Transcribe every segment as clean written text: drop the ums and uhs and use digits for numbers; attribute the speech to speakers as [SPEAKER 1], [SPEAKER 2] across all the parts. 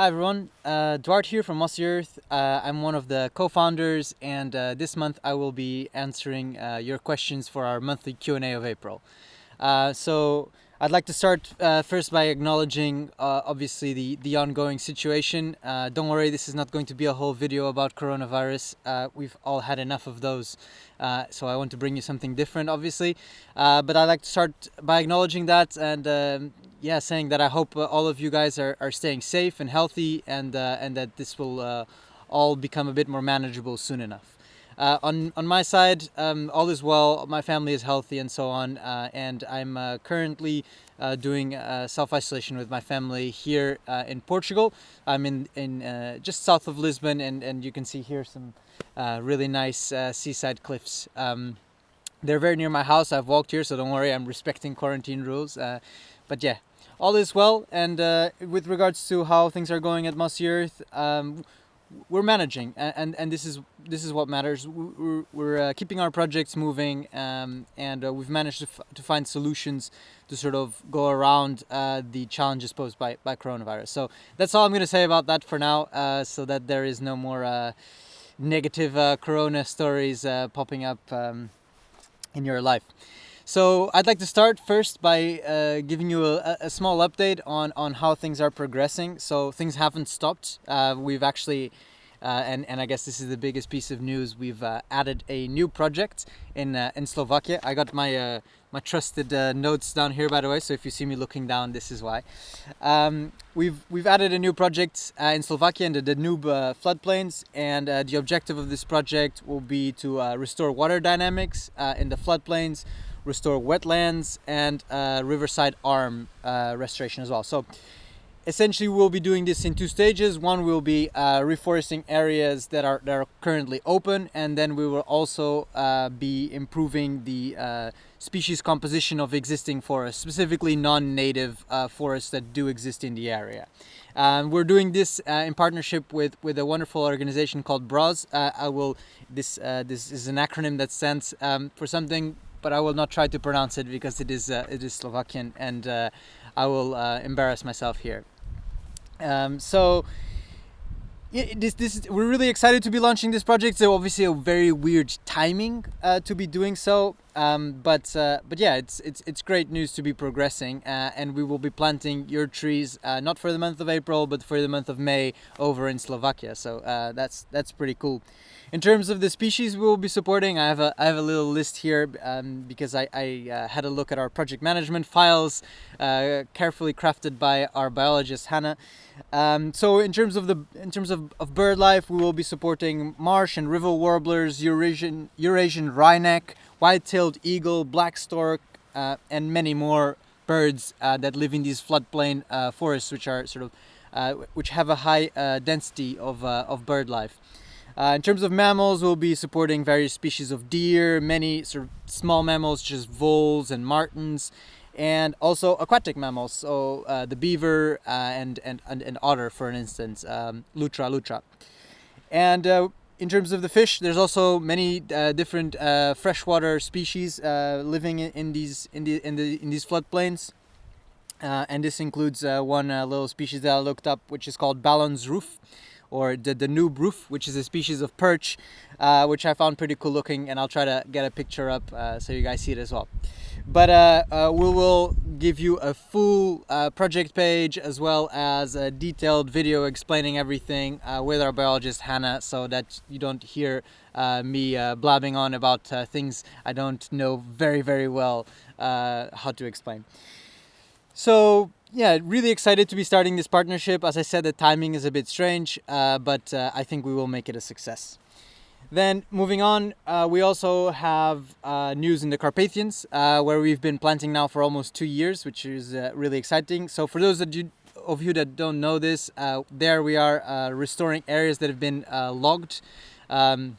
[SPEAKER 1] Hi everyone, Duarte here from Mossy Earth. I'm one of the co-founders, and this month I will be answering your questions for our monthly Q&A of April. So I'd like to start first by acknowledging obviously the ongoing situation. Don't worry, this is not going to be a whole video about coronavirus. We've all had enough of those, so I want to bring you something different, obviously. But I'd like to start by acknowledging that and saying that I hope all of you guys are staying safe and healthy, and that this will all become a bit more manageable soon enough. On my side, all is well. My family is healthy and so on, and I'm currently doing self-isolation with my family here in Portugal. I'm in just south of Lisbon, and you can see here some really nice seaside cliffs. They're very near my house. I've walked here, so don't worry, I'm respecting quarantine rules. But yeah, all is well. And with regards to how things are going at Mossy Earth, we're managing, and this is what matters. We're keeping our projects moving, and we've managed to find solutions to sort of go around the challenges posed by coronavirus. So that's all I'm going to say about that for now, so that there is no more negative corona stories popping up in your life. So I'd like to start first by giving you a small update on how things are progressing. So things haven't stopped. We've actually, and I guess this is the biggest piece of news, we've added a new project in Slovakia. I got my my trusted notes down here, by the way. So if you see me looking down, this is why. We've added a new project in Slovakia in the Danube floodplains, and the objective of this project will be to restore water dynamics in the floodplains, restore wetlands, and riverside arm restoration as well. So essentially we'll be doing this in two stages. One will be reforesting areas that are currently open, and then we will also be improving the species composition of existing forests, specifically non-native forests that do exist in the area. We're doing this in partnership with a wonderful organization called BROZ. This is an acronym that stands for something, but I will not try to pronounce it because it is Slovakian, and I will embarrass myself here. We're really excited to be launching this project. So obviously a very weird timing to be doing so, but yeah, it's great news to be progressing, and we will be planting your trees not for the month of April but for the month of May over in Slovakia. So that's pretty cool. In terms of the species we will be supporting, I have a little list here because I had a look at our project management files, carefully crafted by our biologist Hannah. So in terms of bird life, we will be supporting marsh and river warblers, Eurasian wryneck, white-tailed eagle, black stork, and many more birds that live in these floodplain forests, which are which have a high density of bird life. In terms of mammals, we'll be supporting various species of deer, many sort of small mammals such as voles and martens, and also aquatic mammals, so the beaver and otter, for instance, lutra. And in terms of the fish, there's also many different freshwater species living in these floodplains. And this includes one little species that I looked up, which is called Ballon's roof, or the Danube roof, which is a species of perch, which I found pretty cool looking, and I'll try to get a picture up so you guys see it as well. But we will give you a full project page as well as a detailed video explaining everything with our biologist Hannah, so that you don't hear me blabbing on about things I don't know very, very well how to explain. So yeah, really excited to be starting this partnership. As I said, the timing is a bit strange, but I think we will make it a success. Then moving on, we also have news in the Carpathians, where we've been planting now for almost 2 years, which is really exciting. So for those of you that don't know this, there we are restoring areas that have been logged. So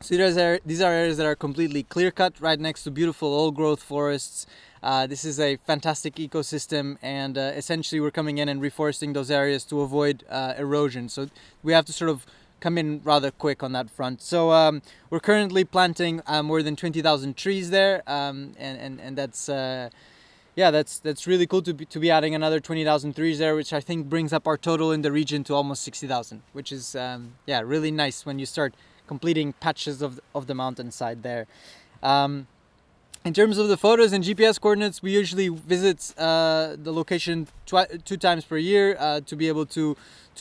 [SPEAKER 1] these are areas that are completely clear-cut right next to beautiful old-growth forests. This is a fantastic ecosystem, and essentially we're coming in and reforesting those areas to avoid erosion. So we have to sort of come in rather quick on that front. So we're currently planting more than 20,000 trees there, and that's yeah, that's really cool to be adding another 20,000 trees there, which I think brings up our total in the region to almost 60,000, which is yeah, really nice when you start completing patches of the mountainside there. In terms of the photos and GPS coordinates, we usually visit the location 2 times per year to be able to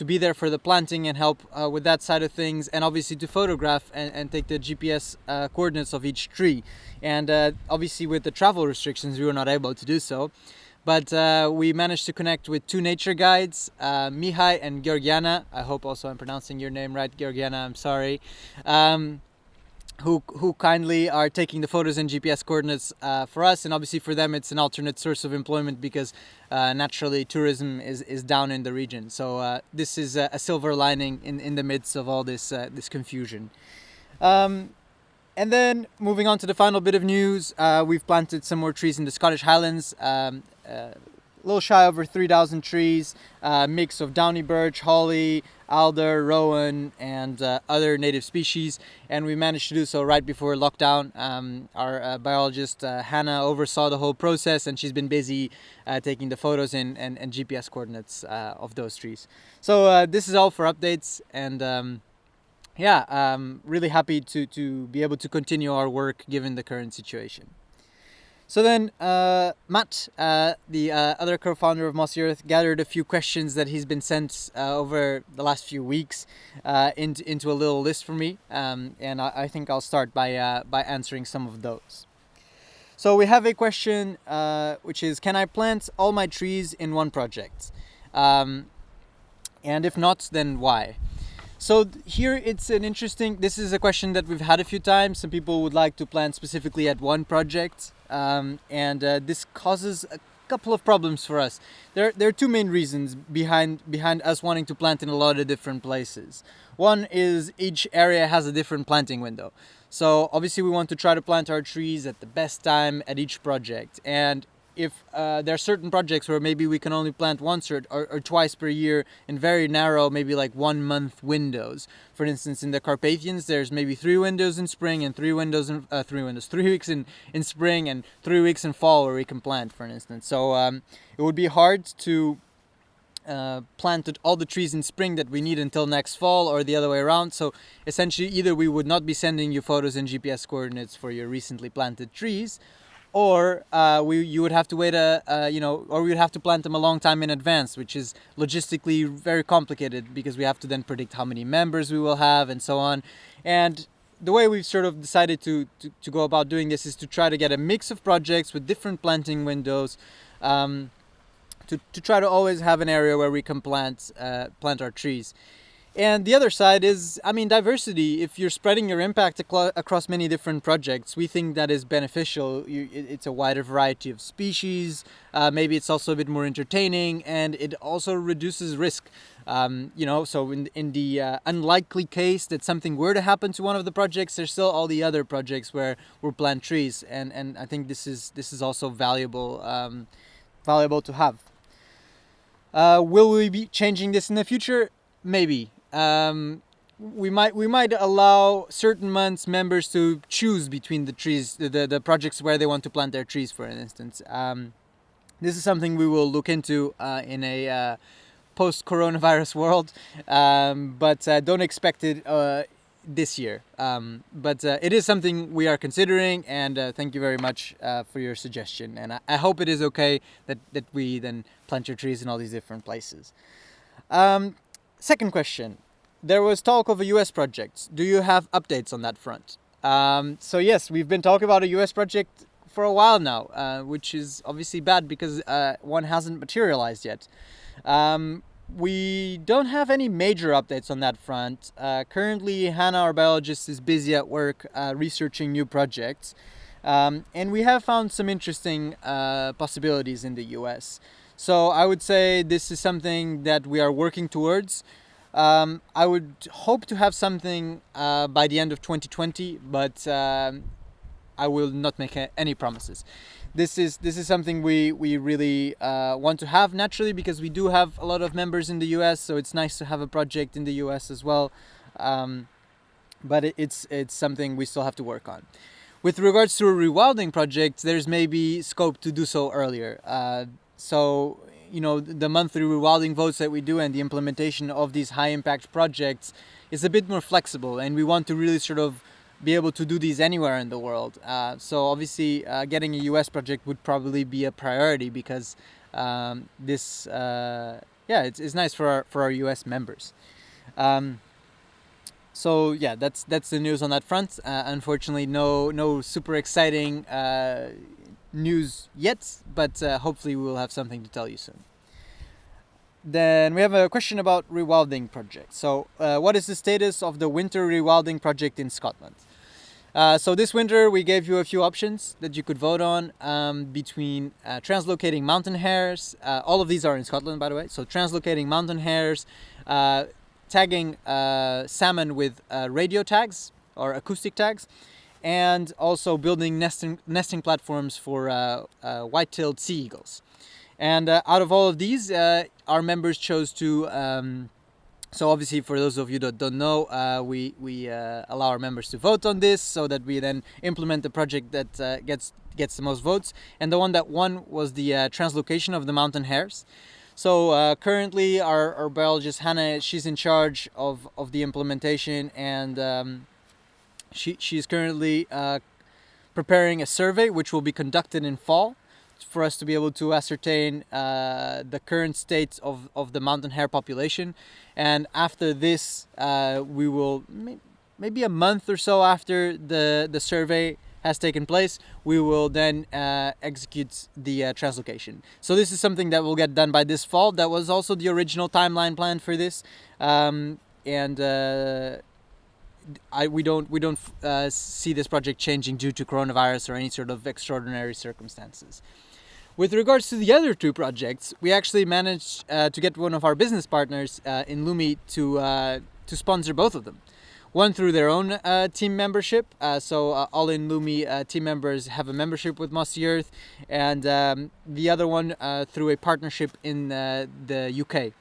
[SPEAKER 1] be there for the planting and help with that side of things, and obviously to photograph and take the GPS coordinates of each tree. And obviously with the travel restrictions, we were not able to do so. But we managed to connect with 2 nature guides, Mihai and Georgiana. I hope also I'm pronouncing your name right, Georgiana, I'm sorry. Who kindly are taking the photos and GPS coordinates for us, and obviously for them it's an alternate source of employment because naturally tourism is down in the region. So this is a silver lining in the midst of all this this confusion. And then moving on to the final bit of news, we've planted some more trees in the Scottish Highlands. A little shy over 3,000 trees, mix of downy birch, holly, alder, rowan, and other native species. And we managed to do so right before lockdown. Our biologist Hannah oversaw the whole process, and she's been busy taking the photos and GPS coordinates of those trees. So this is all for updates, and yeah, really happy to be able to continue our work given the current situation. So then Matt, the other co-founder of Mossy Earth, gathered a few questions that he's been sent over the last few weeks into a little list for me, and I think I'll start by answering some of those. So we have a question which is, can I plant all my trees in one project? And if not, then why? So here it's an interesting, this is a question that we've had a few times. Some people would like to plant specifically at one project, and this causes a couple of problems for us. There are 2 main reasons behind us wanting to plant in a lot of different places. One is each area has a different planting window. So obviously we want to try to plant our trees at the best time at each project. And if there are certain projects where maybe we can only plant once or twice per year in very narrow, maybe like 1 month windows. For instance, in the Carpathians, there's maybe 3 windows in spring and 3 weeks in spring and 3 weeks in fall where we can plant, for instance. So it would be hard to plant all the trees in spring that we need until next fall, or the other way around. So essentially, either we would not be sending you photos and GPS coordinates for your recently planted trees, or you would have to wait or we would have to plant them a long time in advance, which is logistically very complicated because we have to then predict how many members we will have and so on. And the way we've sort of decided to go about doing this is to try to get a mix of projects with different planting windows, to try to always have an area where we can plant our trees. And the other side is, diversity. If you're spreading your impact across many different projects, we think that is beneficial. It's a wider variety of species. Maybe it's also a bit more entertaining, and it also reduces risk. So in the unlikely case that something were to happen to one of the projects, there's still all the other projects where we'll plant trees, and I think this is also valuable to have. Will we be changing this in the future? Maybe. We might allow certain months members to choose between the trees, the projects where they want to plant their trees, for instance. This is something we will look into in a post-coronavirus world, but don't expect it this year. But it is something we are considering, and thank you very much for your suggestion. And I hope it is okay that we then plant your trees in all these different places. Second question. There was talk of a US project. Do you have updates on that front? So yes, we've been talking about a US project for a while now, which is obviously bad because one hasn't materialized yet. We don't have any major updates on that front. Currently, Hannah, our biologist, is busy at work researching new projects. And we have found some interesting possibilities in the US. So I would say this is something that we are working towards. I would hope to have something by the end of 2020, but I will not make any promises. This is something we really want to have naturally because we do have a lot of members in the US, so it's nice to have a project in the US as well. But it's something we still have to work on. With regards to a rewilding project, there's maybe scope to do so earlier. So, the monthly rewilding votes that we do and the implementation of these high impact projects is a bit more flexible, and we want to really sort of be able to do these anywhere in the world. So obviously, getting a US project would probably be a priority because it's nice for our US members. So yeah, that's the news on that front. Unfortunately, no super exciting news yet, but hopefully we will have something to tell you soon. Then we have a question about rewilding projects. So what is the status of the winter rewilding project in Scotland? So this winter we gave you a few options that you could vote on between translocating mountain hares. All of these are in Scotland, by the way. So translocating mountain hares, tagging salmon with radio tags or acoustic tags, and also building nesting platforms for white-tailed sea eagles. And out of all of these, our members chose to. So obviously, for those of you that don't know, we allow our members to vote on this, so that we then implement the project that gets the most votes. And the one that won was the translocation of the mountain hares. So currently, our biologist Hannah, she's in charge of the implementation, and she's currently preparing a survey which will be conducted in fall, for us to be able to ascertain the current state of the mountain hare population. And after this, we will, maybe a month or so after the survey has taken place, we will then execute the translocation. So this is something that will get done by this fall. That was also the original timeline plan for this. We don't see this project changing due to coronavirus or any sort of extraordinary circumstances. With regards to the other two projects, we actually managed to get one of our business partners in Lumi to sponsor both of them. One through their own team membership, so all in Lumi team members have a membership with Mossy Earth, and the other one through a partnership in the UK.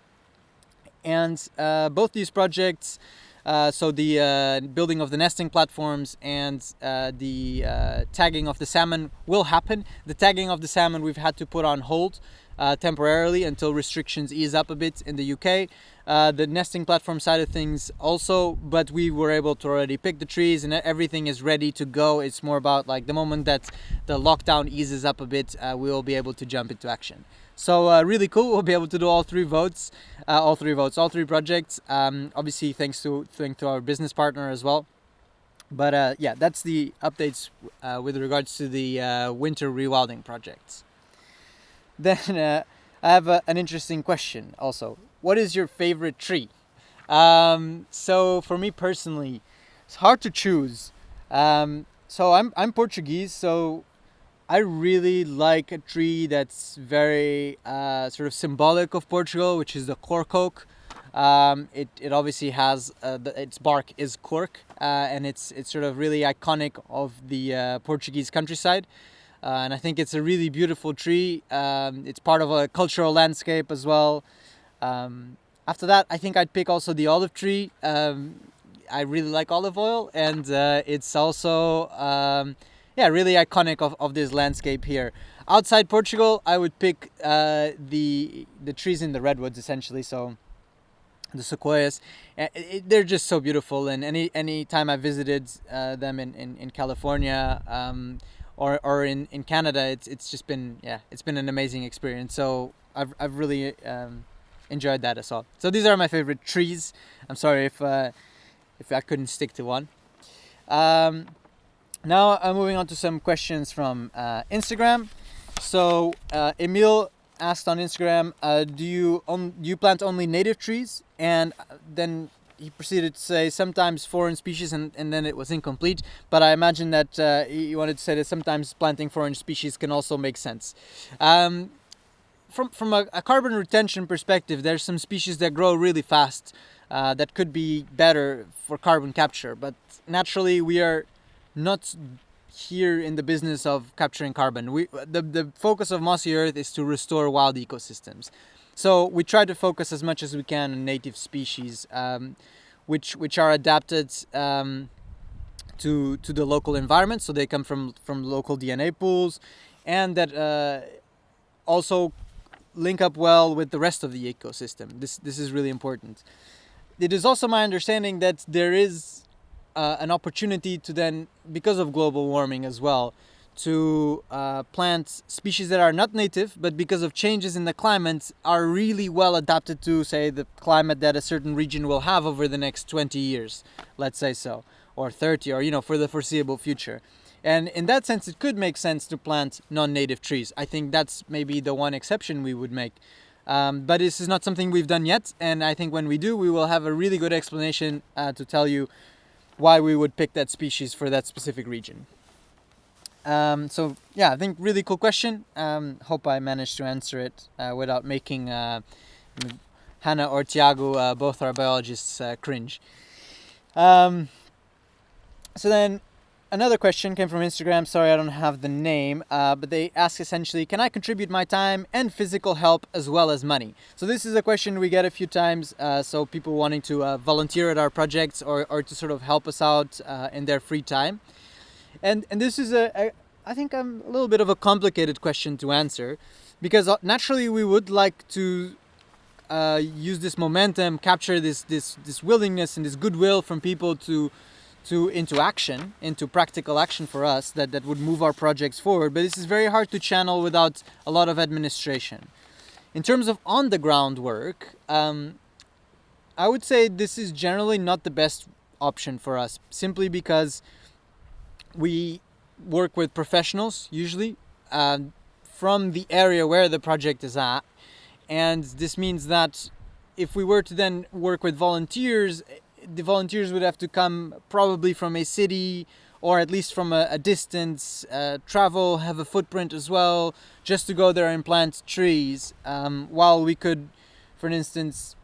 [SPEAKER 1] And both these projects, so the building of the nesting platforms and the tagging of the salmon will happen. The tagging of the salmon we've had to put on hold temporarily until restrictions ease up a bit in the UK. The nesting platform side of things also, but we were able to already pick the trees and everything is ready to go. It's more about like the moment that the lockdown eases up a bit, we will be able to jump into action. So really cool. We'll be able to do all three projects. Obviously, thanks to our business partner as well. But yeah, that's the updates with regards to the winter rewilding projects. Then I have an interesting question also. What is your favorite tree? So for me personally, it's hard to choose. So I'm Portuguese, so I really like a tree that's very sort of symbolic of Portugal, which is the cork oak. It obviously has its bark is cork, and it's sort of really iconic of the Portuguese countryside. And I think it's a really beautiful tree. It's part of a cultural landscape as well. After that, I think I'd pick also the olive tree. I really like olive oil, and it's also really iconic of this landscape here. Outside Portugal, I would pick the trees in the redwoods, essentially. So the sequoias, they're just so beautiful. And any time I visited them in California or in Canada, it's just been it's been an amazing experience. So I've really enjoyed that as well. So these are my favorite trees. I'm sorry if I couldn't stick to one. Now I'm moving on to some questions from Instagram. So Emil asked on Instagram, do you plant only native trees? And then he proceeded to say sometimes foreign species, and then it was incomplete. But I imagine that he wanted to say that sometimes planting foreign species can also make sense. From a carbon retention perspective, there's some species that grow really fast that could be better for carbon capture. But naturally, we are not here in the business of capturing carbon. The focus of Mossy Earth is to restore wild ecosystems. So we try to focus as much as we can on native species, which are adapted to the local environment, so they come from local DNA pools, and that also link up well with the rest of the ecosystem. This is really important. It is also my understanding that there is an opportunity to then, because of global warming as well, to plant species that are not native, but because of changes in the climate are really well adapted to, say, the climate that a certain region will have over the next 20 years, let's say so, or 30, or for the foreseeable future. And in that sense, it could make sense to plant non-native trees. I think that's maybe the one exception we would make. But this is not something we've done yet, and I think when we do, we will have a really good explanation to tell you why we would pick that species for that specific region. So yeah, I think really cool question. Hope I managed to answer it without making Hannah or Tiago, both our biologists, cringe. So then another question came from Instagram. Sorry, I don't have the name, but they ask essentially, can I contribute my time and physical help as well as money? So this is a question we get a few times. So people wanting to volunteer at our projects or to sort of help us out in their free time. And this is I think a little bit of a complicated question to answer, because naturally we would like to use this momentum, capture this willingness and this goodwill from people into action, into practical action for us that would move our projects forward. But this is very hard to channel without a lot of administration. In terms of on the ground work, I would say this is generally not the best option for us, simply because we work with professionals usually from the area where the project is at, and this means that if we were to then work with volunteers, the volunteers would have to come probably from a city or at least from a distance, travel, have a footprint as well, just to go there and plant trees, while we could, for instance,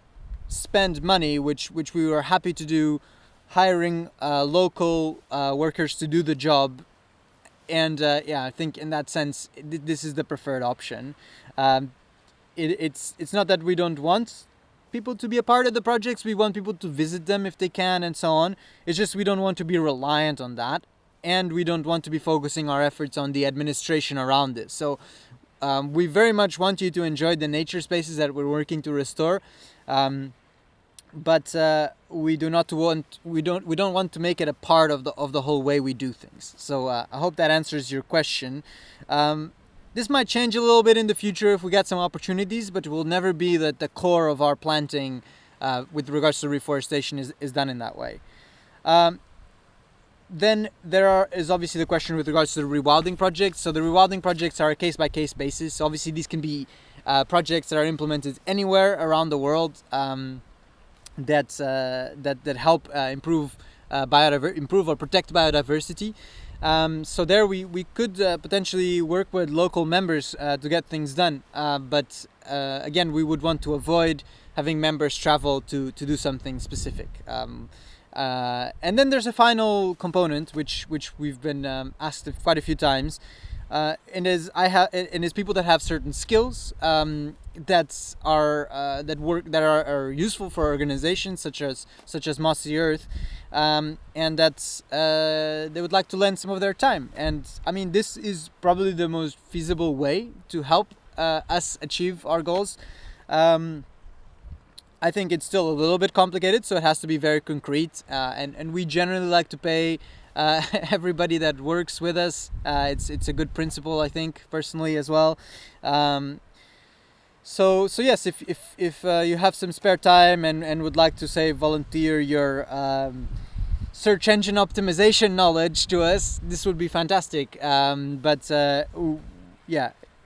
[SPEAKER 1] spend money, which we were happy to do, hiring local workers to do the job. And I think in that sense, this is the preferred option. It's not that we don't want people to be a part of the projects. We want people to visit them if they can and so on. It's just we don't want to be reliant on that, and we don't want to be focusing our efforts on the administration around this. So we very much want you to enjoy the nature spaces that we're working to restore. But we don't want to make it a part of the whole way we do things. So I hope that answers your question. This might change a little bit in the future if we get some opportunities, but it will never be that the core of our planting with regards to reforestation is done in that way. Then there is obviously the question with regards to the rewilding projects. So the rewilding projects are a case-by-case basis. So obviously these can be projects that are implemented anywhere around the world. That help improve or protect biodiversity. So there we could potentially work with local members to get things done. But again, we would want to avoid having members travel to do something specific. And then there's a final component which we've been asked quite a few times. And is people that have certain skills that are useful for organizations such as Mossy Earth, and that they would like to lend some of their time. And I mean, this is probably the most feasible way to help us achieve our goals. I think it's still a little bit complicated, so it has to be very concrete. And we generally like to pay everybody that works with us. It's a good principle, I think, personally as well. So yes, if you have some spare time and would like to, say, volunteer your search engine optimization knowledge to us, this would be fantastic. But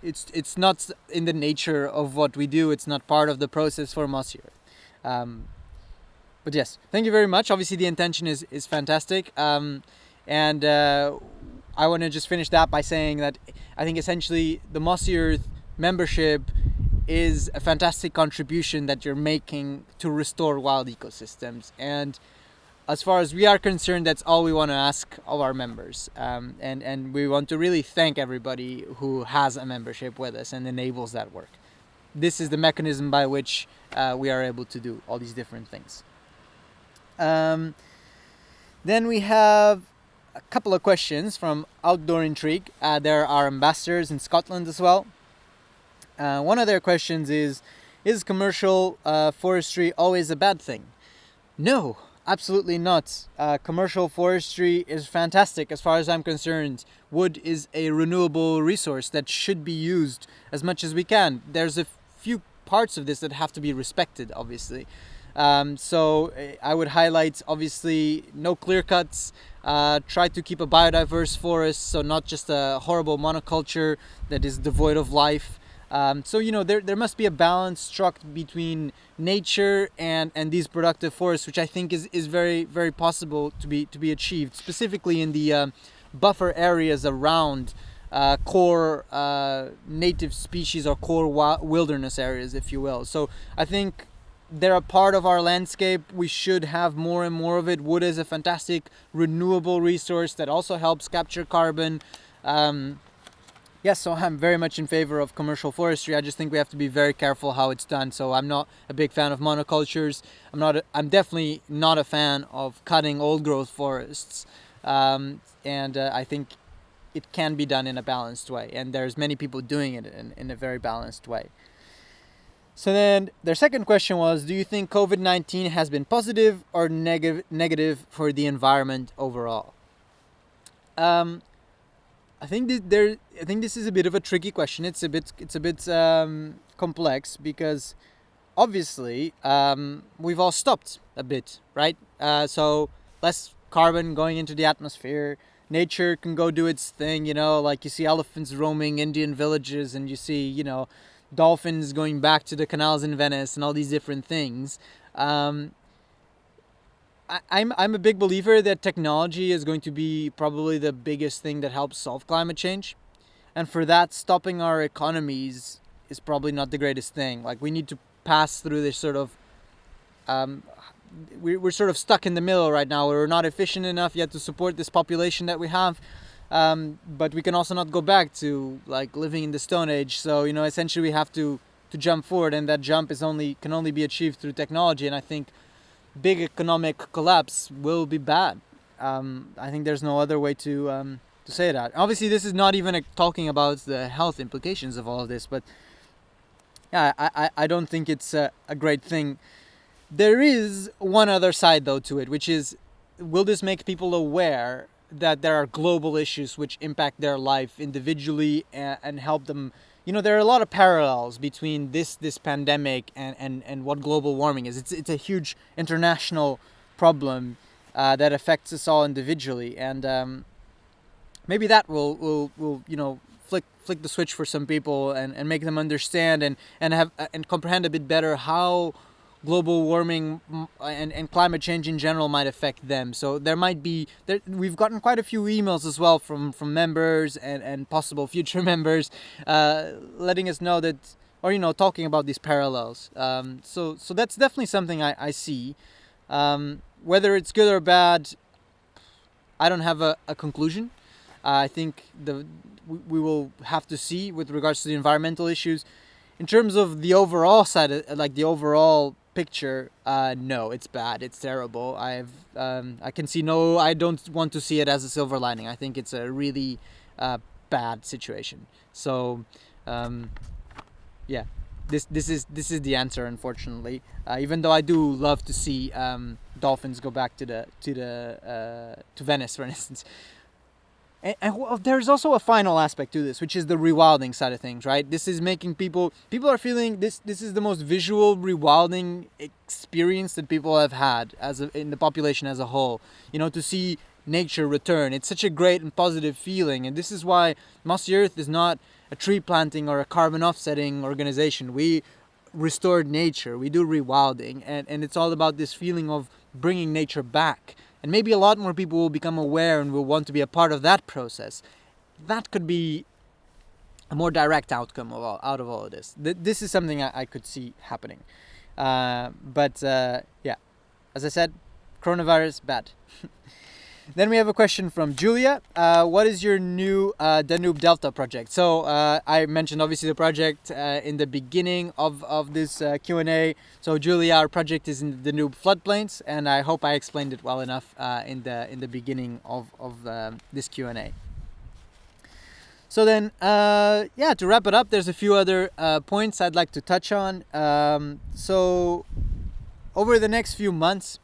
[SPEAKER 1] it's not in the nature of what we do. It's not part of the process for Mossy Earth. But yes, thank you very much. Obviously, the intention is fantastic. And I want to just finish that by saying that I think essentially the Mossy Earth membership is a fantastic contribution that you're making to restore wild ecosystems. And as far as we are concerned, that's all we want to ask of our members. And we want to really thank everybody who has a membership with us and enables that work. This is the mechanism by which we are able to do all these different things. Then we have a couple of questions from Outdoor Intrigue. There are ambassadors in Scotland as well. One of their questions is commercial forestry always a bad thing? No, absolutely not. Commercial forestry is fantastic as far as I'm concerned. Wood is a renewable resource that should be used as much as we can. There's a few parts of this that have to be respected, obviously. So I would highlight, obviously, no clear cuts. Try to keep a biodiverse forest, so not just a horrible monoculture that is devoid of life. So there must be a balance struck between nature and these productive forests, which I think is very, very possible to be achieved, specifically in the buffer areas around core native species or core wilderness areas, if you will. So I think they're a part of our landscape. We should have more and more of it. Wood is a fantastic renewable resource that also helps capture carbon. Yes, so I'm very much in favor of commercial forestry. I just think we have to be very careful how it's done. So I'm not a big fan of monocultures. I'm definitely not a fan of cutting old growth forests. And I think it can be done in a balanced way. And there's many people doing it in a very balanced way. So then their second question was, do you think COVID-19 has been positive or negative for the environment overall? I think this is a bit of a tricky question. It's a bit complex because obviously we've all stopped a bit, right? So less carbon going into the atmosphere. Nature can go do its thing, like you see elephants roaming Indian villages, and you see, dolphins going back to the canals in Venice and all these different things. I'm a big believer that technology is going to be probably the biggest thing that helps solve climate change. And for that, stopping our economies is probably not the greatest thing. Like, we need to pass through this sort of we're sort of stuck in the middle right now. We're not efficient enough yet to support this population that we have. But we can also not go back to like living in the Stone Age. So essentially we have to jump forward, and that jump can only be achieved through technology. And I think big economic collapse will be bad. I think there's no other way to say that. Obviously, this is not even talking about the health implications of all of this, but yeah, I don't think it's a great thing. There is one other side though to it, which is, will this make people aware that there are global issues which impact their life individually and help them? There are a lot of parallels between this pandemic and what global warming is. It's a huge international problem that affects us all individually, and maybe that will flick the switch for some people and make them understand and comprehend a bit better how global warming and climate change in general might affect them. So we've gotten quite a few emails as well from members and possible future members letting us know that, or talking about these parallels. So that's definitely something I see. Whether it's good or bad, I don't have a conclusion. I think we will have to see with regards to the environmental issues. In terms of the overall side, like the overall picture, no, it's bad. It's terrible. I can see I don't want to see it as a silver lining. I think it's a really bad situation. So, yeah, this is the answer, unfortunately. Even though I do love to see dolphins go back to Venice, for instance. And there's also a final aspect to this, which is the rewilding side of things, right? This is making people are feeling this is the most visual rewilding experience that people have had in the population as a whole. To see nature return, it's such a great and positive feeling. And this is why Mossy Earth is not a tree planting or a carbon offsetting organization. We restored nature, we do rewilding, and it's all about this feeling of bringing nature back. And maybe a lot more people will become aware and will want to be a part of that process. That could be a more direct outcome out of all of this. This is something I could see happening. But yeah, as I said, coronavirus, bad. Then we have a question from Julia. What is your new Danube Delta project? So I mentioned obviously the project in the beginning of this Q&A. So Julia, our project is in the Danube floodplains, and I hope I explained it well enough in the beginning of this Q&A. So then, yeah, to wrap it up, there's a few other points I'd like to touch on. So over the next few months,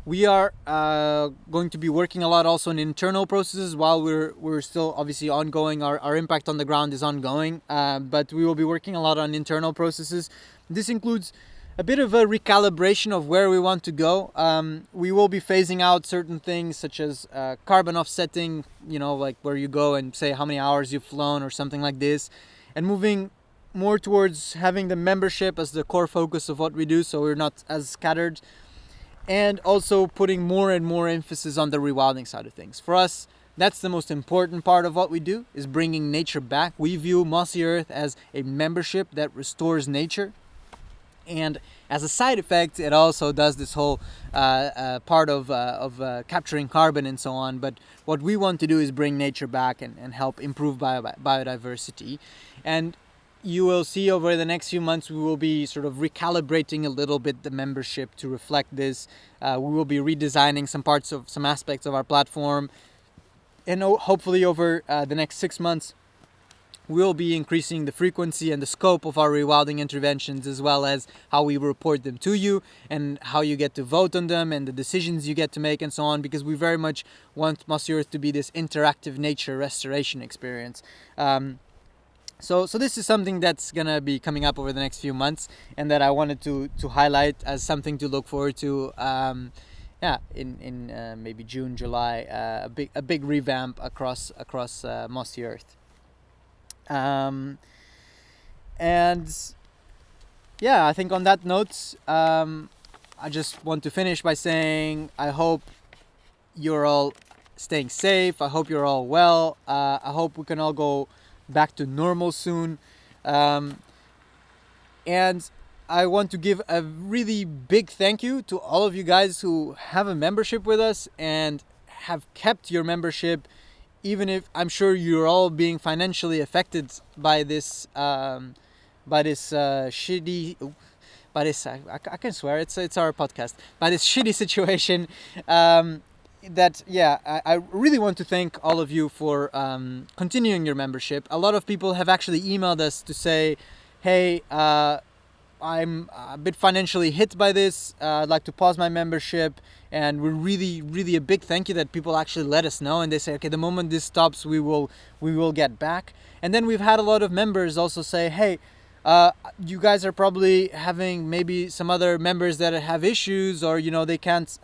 [SPEAKER 1] we are going to be working a lot also in internal processes while we're still obviously ongoing. Our impact on the ground is ongoing, but we will be working a lot on internal processes. This includes a bit of a recalibration of where we want to go. We will be phasing out certain things such as carbon offsetting, like where you go and say how many hours you've flown or something like this, and moving more towards having the membership as the core focus of what we do, so we're not as scattered, and also putting more and more emphasis on the rewilding side of things. For us, that's the most important part of what we do, is bringing nature back. We view Mossy Earth as a membership that restores nature. And as a side effect, it also does this whole part of capturing carbon and so on. But what we want to do is bring nature back and help improve biodiversity. And you will see over the next few months, we will be sort of recalibrating a little bit the membership to reflect this. We will be redesigning some aspects of our platform. And hopefully over the next 6 months, we'll be increasing the frequency and the scope of our rewilding interventions, as well as how we report them to you and how you get to vote on them and the decisions you get to make and so on, because we very much want Mossy Earth to be this interactive nature restoration experience. So this is something that's going to be coming up over the next few months, and that I wanted to highlight as something to look forward to. In maybe June, July, a big revamp across Mossy Earth. And yeah, I think on that note, I just want to finish by saying I hope you're all staying safe. I hope you're all well. I hope we can all go back to normal soon. And I want to give a really big thank you to all of you guys who have a membership with us and have kept your membership, even if I'm sure you're all being financially affected by this shitty, I can swear, it's our podcast, by this shitty situation. I really want to thank all of you for continuing your membership. A lot of people have actually emailed us to say, hey, I'm a bit financially hit by this. I'd like to pause my membership. And we're really a big thank you that people actually let us know, and they say, okay, the moment this stops, we will get back. And then we've had a lot of members also say, hey, you guys are probably having maybe some other members that have issues, or they can't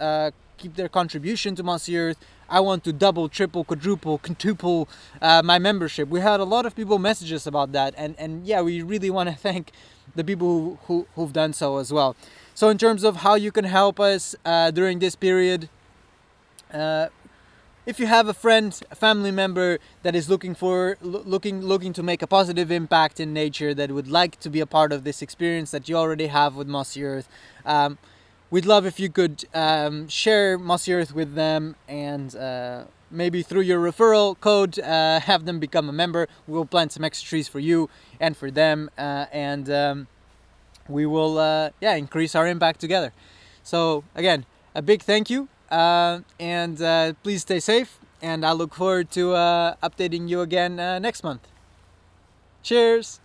[SPEAKER 1] keep their contribution to Mossy Earth. I want to double, triple, quadruple, quintuple my membership. We had a lot of people message us about that, and yeah, we really want to thank the people who've done so as well. So in terms of how you can help us during this period, if you have a friend, a family member that is looking to make a positive impact in nature, that would like to be a part of this experience that you already have with Mossy Earth, we'd love if you could share Mossy Earth with them, and maybe through your referral code have them become a member. We'll plant some extra trees for you and for them, and we will increase our impact together. So again, a big thank you, and please stay safe, and I look forward to updating you again next month. Cheers!